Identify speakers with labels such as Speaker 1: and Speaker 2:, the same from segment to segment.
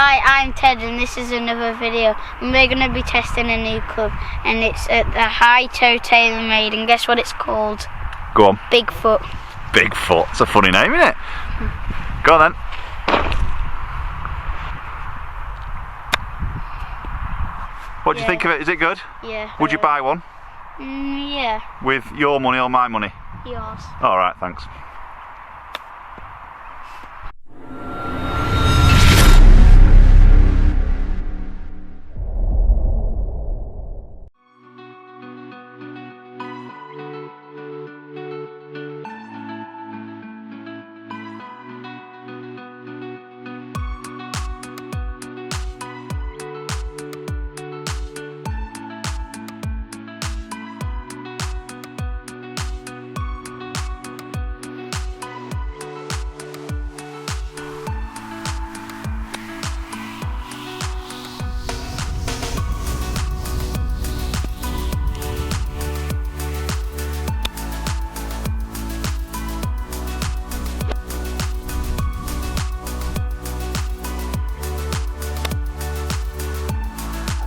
Speaker 1: Hi, I'm Ted and this is another video, and we're going to be testing a new club, and it's at the High Toe TaylorMade, and guess what it's called?
Speaker 2: Go on.
Speaker 1: Bigfoot.
Speaker 2: Bigfoot, it's a funny name, isn't it? Go on then. What do you think of it? Is it good?
Speaker 1: Yeah.
Speaker 2: Would you buy one?
Speaker 1: Yeah.
Speaker 2: With your money or my money?
Speaker 1: Yours.
Speaker 2: Alright, thanks.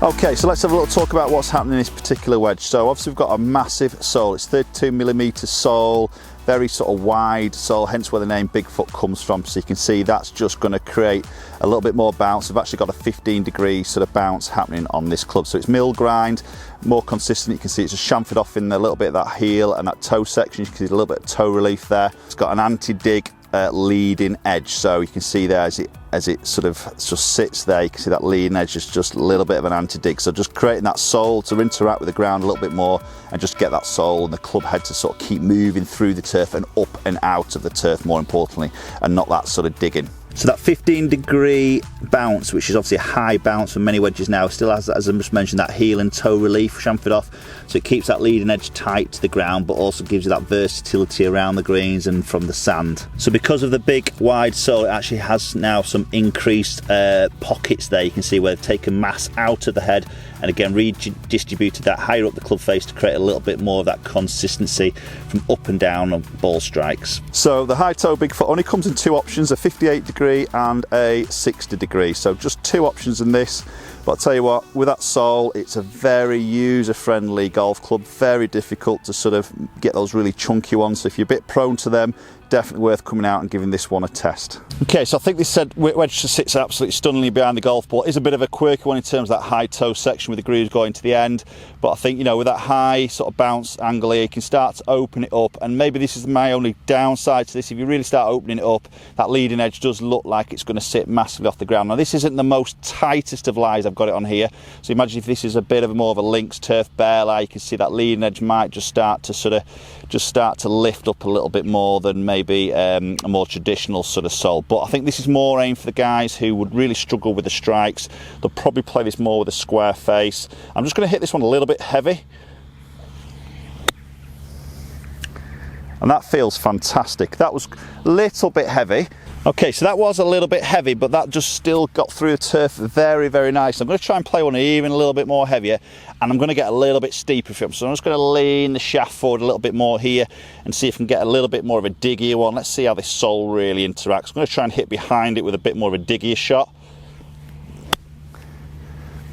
Speaker 2: Okay, so let's have a little talk about what's happening in this particular wedge. So obviously we've got a massive sole. It's 32mm sole, very sort of wide sole, hence where the name Bigfoot comes from. So you can see that's just going to create a little bit more bounce. We've actually got a 15-degree sort of bounce happening on this club. So it's mill grind, more consistent. You can see it's just chamfered off in a little bit of that heel and that toe section. You can see a little bit of toe relief there. It's got an anti-dig leading edge, so you can see there as it sort of just sits there, you can see that leading edge is just a little bit of an anti-dig, so just creating that sole to interact with the ground a little bit more and just get that sole and the club head to sort of keep moving through the turf and up and out of the turf, more importantly, and not that sort of digging. So that 15-degree bounce, which is obviously a high bounce for many wedges now, still has, as I just mentioned, that heel and toe relief chamfered off, so it keeps that leading edge tight to the ground, but also gives you that versatility around the greens and from the sand. So because of the big wide sole, it actually has now some increased pockets there. You can see where they've taken mass out of the head and again redistributed that higher up the club face to create a little bit more of that consistency from up and down on ball strikes. So the high toe Bigfoot only comes in two options, a 58-degree and a 60-degree, so just two options in this. But I'll tell you what, with that sole, it's a very user-friendly golf club, very difficult to sort of get those really chunky ones, so if you're a bit prone to them, definitely worth coming out and giving this one a test. Okay, so I think this wedge sits absolutely stunningly behind the golf ball. It is a bit of a quirky one in terms of that high toe section with the grooves going to the end, but I think, you know, with that high sort of bounce angle here, you can start to open it up, and maybe this is my only downside to this. If you really start opening it up, that leading edge does look like it's going to sit massively off the ground. Now this isn't the most tightest of lies I've got it on here, so imagine if this is a bit of more of a links turf bare lie, you can see that leading edge might just start to lift up a little bit more than maybe a more traditional sort of sole. But I think this is more aimed for the guys who would really struggle with the strikes. They'll probably play this more with a square face. I'm just going to hit this one a little bit heavy, and that feels fantastic. That was a little bit heavy. Okay, so that was a little bit heavy, but that just still got through the turf very, very nice. I'm going to try and play one even a little bit more heavier, and I'm going to get a little bit steeper for him. So I'm just going to lean the shaft forward a little bit more here and see if I can get a little bit more of a diggier one. Let's see how this sole really interacts. I'm going to try and hit behind it with a bit more of a diggier shot.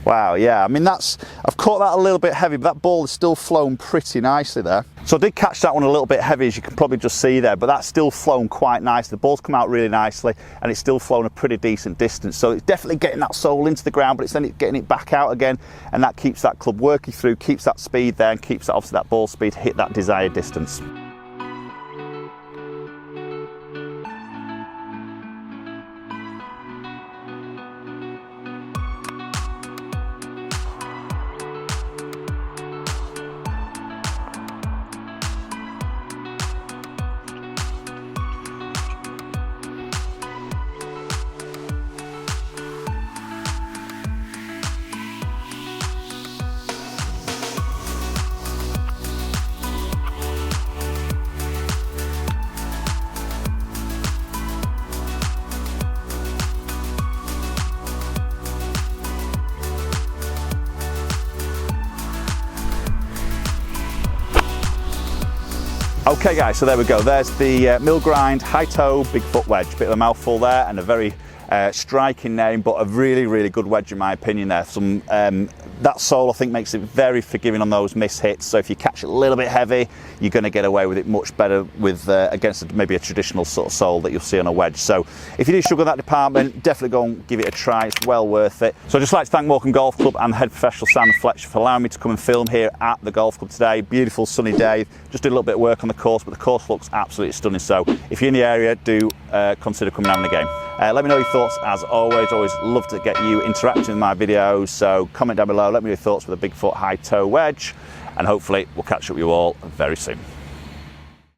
Speaker 2: Wow, yeah, I mean I've caught that a little bit heavy, but that ball is still flown pretty nicely there. So I did catch that one a little bit heavy, as you can probably just see there, but that's still flown quite nice. The ball's come out really nicely, and it's still flown a pretty decent distance. So it's definitely getting that sole into the ground, but it's then getting it back out again, and that keeps that club working through, keeps that speed there, and keeps that, obviously that ball speed to hit that desired distance. Okay guys, so there we go. There's the mill grind high toe Bigfoot wedge. Bit of a mouthful there, and a very Striking name, but a really, really good wedge in my opinion there. That sole I think makes it very forgiving on those miss hits, so if you catch it a little bit heavy, you're going to get away with it much better with against maybe a traditional sort of sole that you'll see on a wedge. So if you do struggle in that department, definitely go and give it a try, it's well worth it. So I'd just like to thank Morecambe Golf Club and the head professional Simon Fletcher for allowing me to come and film here at the golf club today. Beautiful sunny day, just did a little bit of work on the course, but the course looks absolutely stunning, so if you're in the area, do consider coming and having a game. Let me know your thoughts as always love to get you interacting with my videos, so comment down below, let me know your thoughts with a Bigfoot high toe wedge, and hopefully we'll catch up with you all very soon.